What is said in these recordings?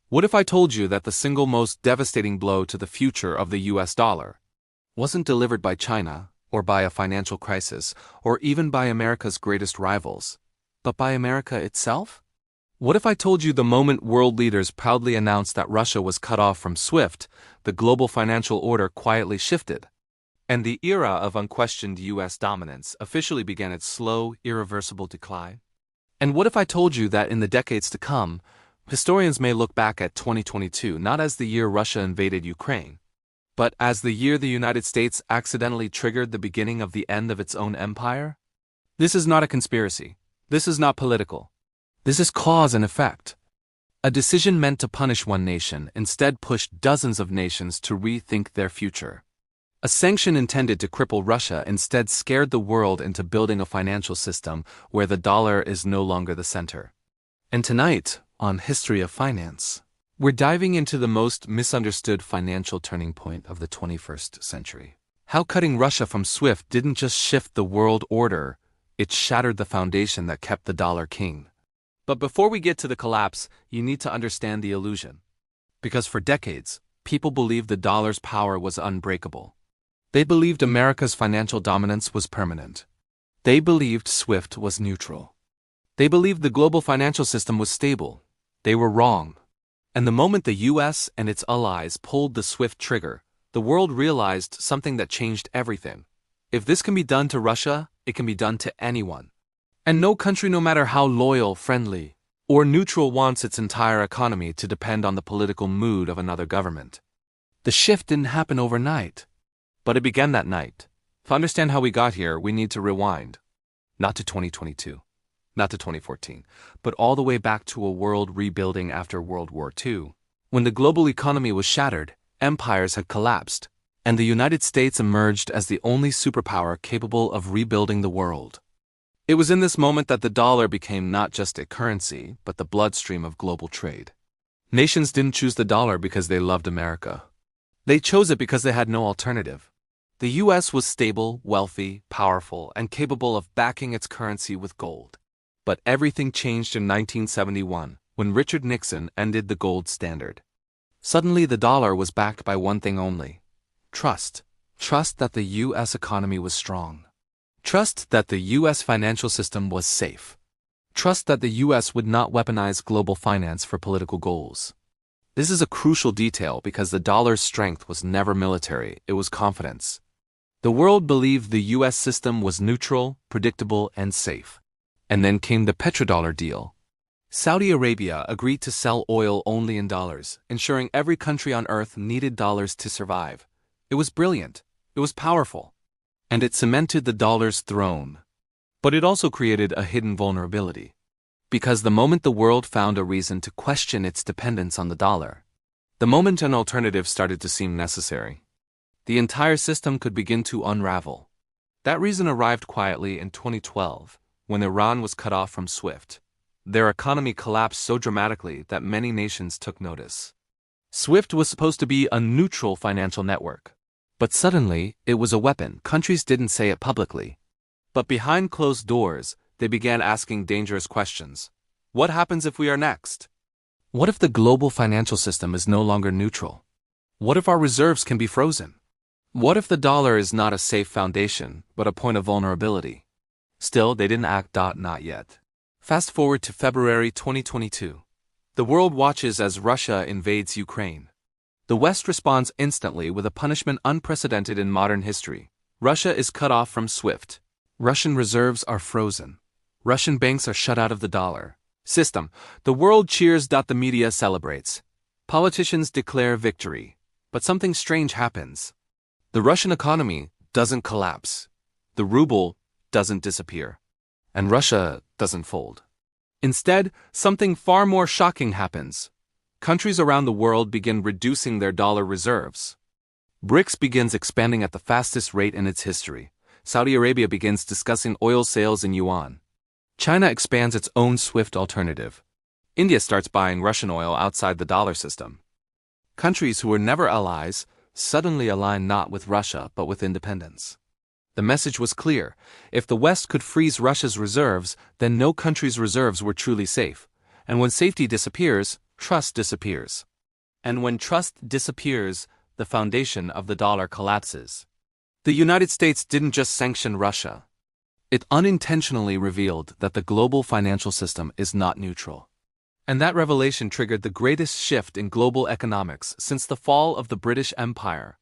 What if I told you that the single most devastating blow to the future of the US dollar wasn't delivered by China, or by a financial crisis, or even by America's greatest rivals, but by America itself? What if I told you the moment world leaders proudly announced that Russia was cut off from SWIFT, the global financial order quietly shifted, and the era of unquestioned US dominance officially began its slow, irreversible decline? And what if I told you that in the decades to come, historians may look back at 2022 not as the year Russia invaded Ukraine, but as the year the United States accidentally triggered the beginning of the end of its own empire? This is not a conspiracy. This is not political. This is cause and effect. A decision meant to punish one nation instead pushed dozens of nations to rethink their future. A sanction intended to cripple Russia instead scared the world into building a financial system where the dollar is no longer the center. And tonight, on History of Finance, we're diving into the most misunderstood financial turning point of the 21st century. How cutting Russia from SWIFT didn't just shift the world order, it shattered the foundation that kept the dollar king. But before we get to the collapse, you need to understand the illusion. Because for decades, people believed the dollar's power was unbreakable. They believed America's financial dominance was permanent. They believed SWIFT was neutral. They believed the global financial system was stable. They were wrong. And the moment the US and its allies pulled the SWIFT trigger, the world realized something that changed everything. If this can be done to Russia, it can be done to anyone. And no country, no matter how loyal, friendly, or neutral, wants its entire economy to depend on the political mood of another government. The shift didn't happen overnight, but it began that night. To understand how we got here, we need to rewind. Not to 2022. Not to 2014, but all the way back to a world rebuilding after World War II. When the global economy was shattered, empires had collapsed, and the United States emerged as the only superpower capable of rebuilding the world. It was in this moment that the dollar became not just a currency, but the bloodstream of global trade. Nations didn't choose the dollar because they loved America. They chose it because they had no alternative. The US was stable, wealthy, powerful, and capable of backing its currency with gold. But everything changed in 1971, when Richard Nixon ended the gold standard. Suddenly the dollar was backed by one thing only: trust. Trust that the US economy was strong. Trust that the US financial system was safe. Trust that the US would not weaponize global finance for political goals. This is a crucial detail because the dollar's strength was never military, it was confidence. The world believed the US system was neutral, predictable, and safe. And then came the petrodollar deal. Saudi Arabia agreed to sell oil only in dollars, ensuring every country on earth needed dollars to survive. It was brilliant. It was powerful. And it cemented the dollar's throne. But it also created a hidden vulnerability. Because the moment the world found a reason to question its dependence on the dollar, the moment an alternative started to seem necessary, the entire system could begin to unravel. That reason arrived quietly in 2012. When Iran was cut off from SWIFT, their economy collapsed so dramatically that many nations took notice. SWIFT was supposed to be a neutral financial network. But suddenly, it was a weapon. Countries didn't say it publicly. But behind closed doors, they began asking dangerous questions. What happens if we are next? What if the global financial system is no longer neutral? What if our reserves can be frozen? What if the dollar is not a safe foundation, but a point of vulnerability? Still, they didn't act. Not yet. Fast forward to February 2022. The world watches as Russia invades Ukraine. The West responds instantly with a punishment unprecedented in modern history. Russia is cut off from SWIFT. Russian reserves are frozen. Russian banks are shut out of the dollar system. The world cheers. The media celebrates. Politicians declare victory. But something strange happens. The Russian economy doesn't collapse. The ruble doesn't disappear. And Russia doesn't fold. Instead, something far more shocking happens. Countries around the world begin reducing their dollar reserves. BRICS begins expanding at the fastest rate in its history. Saudi Arabia begins discussing oil sales in yuan. China expands its own SWIFT alternative. India starts buying Russian oil outside the dollar system. Countries who were never allies suddenly align not with Russia but with independence. The message was clear. If the West could freeze Russia's reserves, then no country's reserves were truly safe. And when safety disappears, trust disappears. And when trust disappears, the foundation of the dollar collapses. The United States didn't just sanction Russia. It unintentionally revealed that the global financial system is not neutral. And that revelation triggered the greatest shift in global economics since the fall of the British Empire.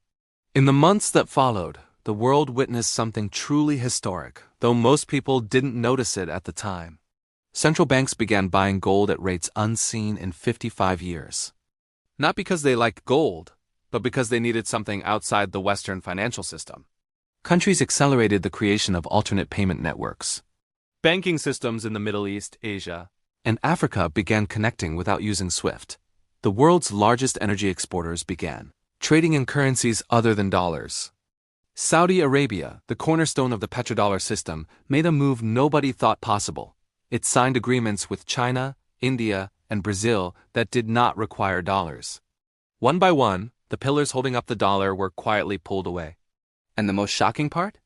In the months that followed, the world witnessed something truly historic, though most people didn't notice it at the time. Central banks began buying gold at rates unseen in 55 years. Not because they liked gold, but because they needed something outside the Western financial system. Countries accelerated the creation of alternate payment networks. Banking systems in the Middle East, Asia, and Africa began connecting without using SWIFT. The world's largest energy exporters began trading in currencies other than dollars. Saudi Arabia, the cornerstone of the petrodollar system, made a move nobody thought possible. It signed agreements with China, India, and Brazil that did not require dollars. One by one, the pillars holding up the dollar were quietly pulled away. And the most shocking part?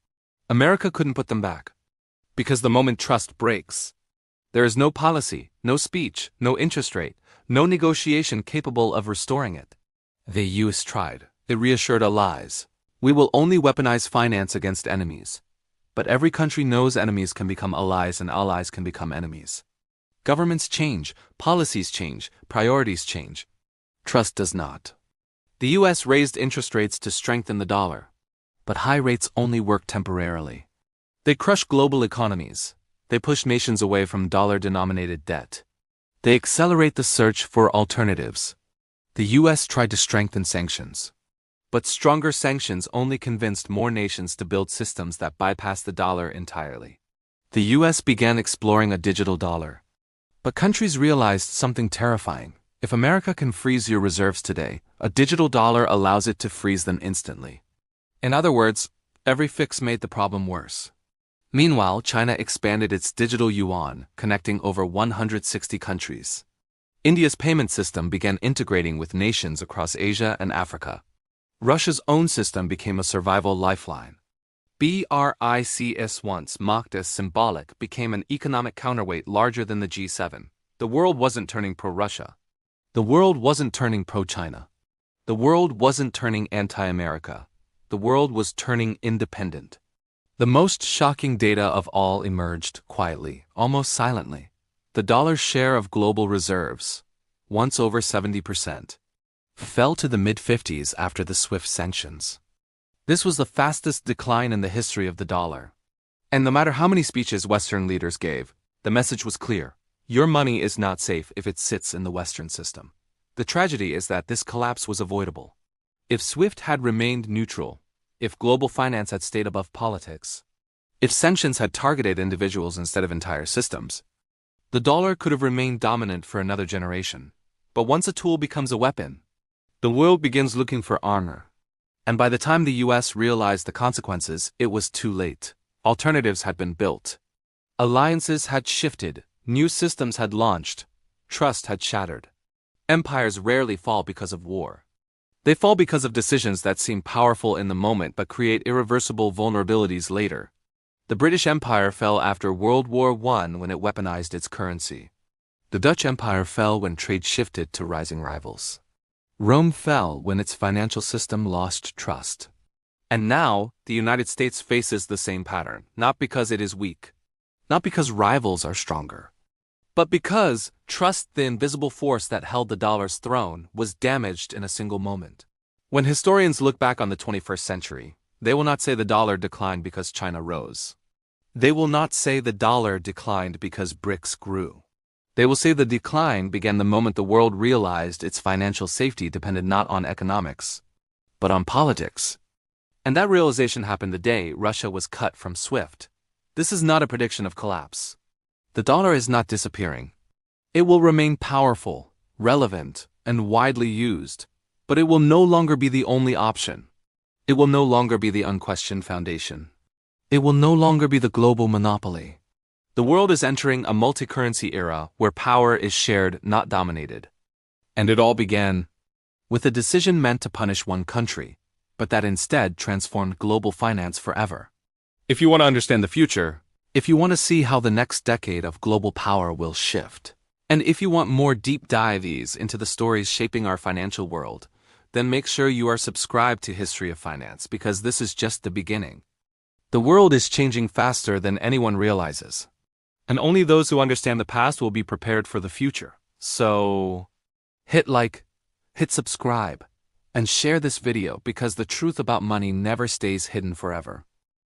America couldn't put them back. Because the moment trust breaks, there is no policy, no speech, no interest rate, no negotiation capable of restoring it. The US tried. It reassured allies. We will only weaponize finance against enemies. But every country knows enemies can become allies and allies can become enemies. Governments change, policies change, priorities change. Trust does not. The US raised interest rates to strengthen the dollar. But high rates only work temporarily. They crush global economies. They push nations away from dollar-denominated debt. They accelerate the search for alternatives. The US tried to strengthen sanctions. But stronger sanctions only convinced more nations to build systems that bypass the dollar entirely. The US began exploring a digital dollar. But countries realized something terrifying. If America can freeze your reserves today, a digital dollar allows it to freeze them instantly. In other words, every fix made the problem worse. Meanwhile, China expanded its digital yuan, connecting over 160 countries. India's payment system began integrating with nations across Asia and Africa. Russia's own system became a survival lifeline. BRICS, once mocked as symbolic, became an economic counterweight larger than the G7. The world wasn't turning pro-Russia. The world wasn't turning pro-China. The world wasn't turning anti-America. The world was turning independent. The most shocking data of all emerged quietly, almost silently. The dollar's share of global reserves, once over 70%, fell to the mid-50s after the SWIFT sanctions. This was the fastest decline in the history of the dollar. And no matter how many speeches Western leaders gave, the message was clear. Your money is not safe if it sits in the Western system. The tragedy is that this collapse was avoidable. If SWIFT had remained neutral, if global finance had stayed above politics, if sanctions had targeted individuals instead of entire systems, the dollar could have remained dominant for another generation. But once a tool becomes a weapon, the world begins looking for armor. And by the time the US realized the consequences, it was too late. Alternatives had been built. Alliances had shifted. New systems had launched. Trust had shattered. Empires rarely fall because of war. They fall because of decisions that seem powerful in the moment but create irreversible vulnerabilities later. The British Empire fell after World War I when it weaponized its currency. The Dutch Empire fell when trade shifted to rising rivals. Rome fell when its financial system lost trust. And now, the United States faces the same pattern, not because it is weak, not because rivals are stronger, but because trust, the invisible force that held the dollar's throne, was damaged in a single moment. When historians look back on the 21st century, they will not say the dollar declined because China rose. They will not say the dollar declined because BRICS grew. They will say the decline began the moment the world realized its financial safety depended not on economics, but on politics. And that realization happened the day Russia was cut from SWIFT. This is not a prediction of collapse. The dollar is not disappearing. It will remain powerful, relevant, and widely used, but it will no longer be the only option. It will no longer be the unquestioned foundation. It will no longer be the global monopoly. The world is entering a multi-currency era where power is shared, not dominated. And it all began with a decision meant to punish one country, but that instead transformed global finance forever. If you want to understand the future, if you want to see how the next decade of global power will shift, And if you want more deep dives into the stories shaping our financial world, then make sure you are subscribed to History of Finance because this is just the beginning. The world is changing faster than anyone realizes. And only those who understand the past will be prepared for the future. So, hit like, hit subscribe, and share this video because the truth about money never stays hidden forever.